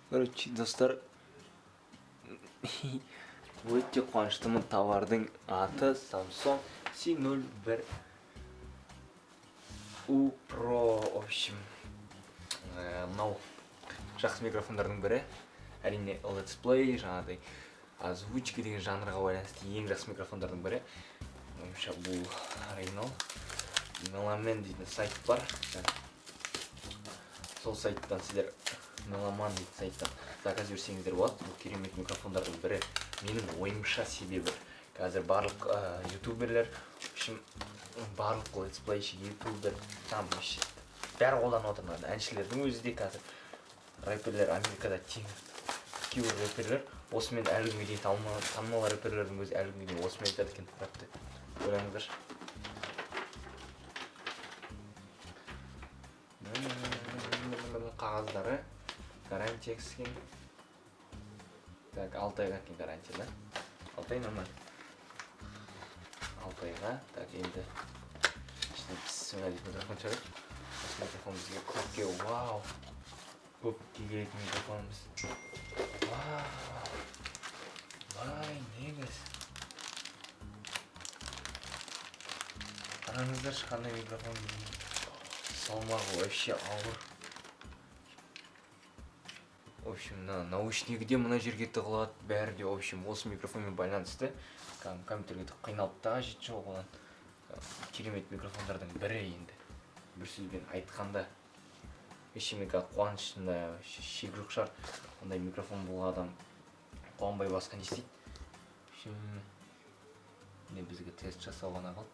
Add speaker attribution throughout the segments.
Speaker 1: Короче, достар, өте қуаныштымын. Товардың аты Samsung C01 U Pro. В общем, мынау жақсы микрофондардың бірі. Әрине Let's Play, жаңағыдай озвучка деген жанрға байланысты ең жақсы микрофондардың бірі. Ойымша бұл оригинал. Меломен дейтін сайт бар. Сол сайттан сіздер Меломан дейтін сайттан заказ берсеңіздер болады. Бұл керемет микрофондардың бірі. Менің ойымша себебі қазір барлық ютуберлер, барлық Let's Play ютубер, там бәрі қолданып отырған. Әншілердің өзі де қазір, рэперлер, Америкада кейбір рэперлер осымен әлі күнге дейін танымал рэперлердің өзі әлі күнге дейін осымен айтады екен рэпті. Ойлаңыздаршы. Қағаздары гарантия кіскен. Так, 6 айға кен гарантия, да? 6 ай нормально. 6 айға. Так, енді ішіне пісімға дейін микрофон шығар. Осы микрофон бізге көпке, вау! Көпке келетін микрофонымыз. Вау! Вай, негіз. Қараңыздаршы, қандай микрофон. Салмағы вообще ауыр. В общем, наушнигі де мына жерге тығылады, бәрі де, в общем, осы микрофонмен байланысты. Компьютерге қиналып та қажет жоқ оған. Керемет микрофондардың бірі енді. Бір сөзбен айтқанда, ешемеге қуанышында шек жоқ шығар. Ондай микрофон болған адам қуанбай басқа не істейді. В общем, не бізге тест жасау ғана қалды.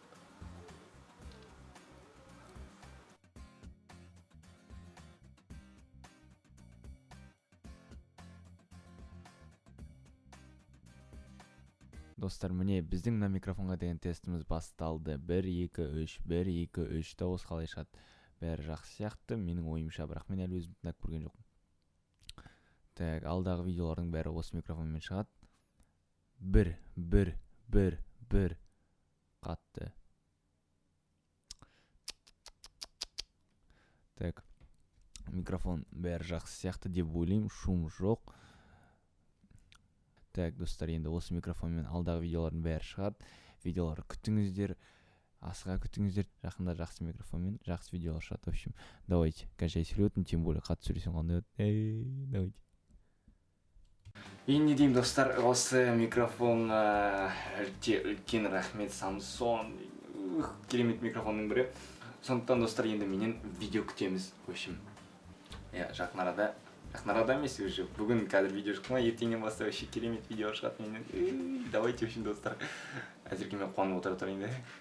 Speaker 1: Достар, міне біздің мына микрофонға деген тестіміз басталды. 1, 2, 3, 1, 2, 3 дауыс қалай шығады. Бәрі жақсы сияқты, менің ойымша, бірақ мен әлі өзім тыңдап көрген жоқпын. Так, алдағы видеолардың бәрі осы микрофонмен шығады. 1, 1, 1, 1 қатты. Так, микрофон бәрі жақсы сияқты деп ойлаймын, шум жоқ. Так, достар, енді осы микрофонмен алдағы видеолардың бәрі шығады. Видеолар күтіңіздер, асыға күтіңіздер. Жақында жақсы микрофонмен жақсы видеолар шығады. В общем, давайте, қанша сөйлеудің, тем более қатты сөйлесем қандай өт. Давайте. Енді деймін, достар, осы микрофон үлкен рахмет, Samsung. Керемет микрофонның бірі. Сондықтан, достар, енді менен видео күтеміз. В общем, жақын арада емес уже. Бүгін қазір видео шықты ма, ертеңнен бастап керемет видео шығады менен. Давайте, в общем, достар. Әзірге мен қуанып отыра тұрайын да.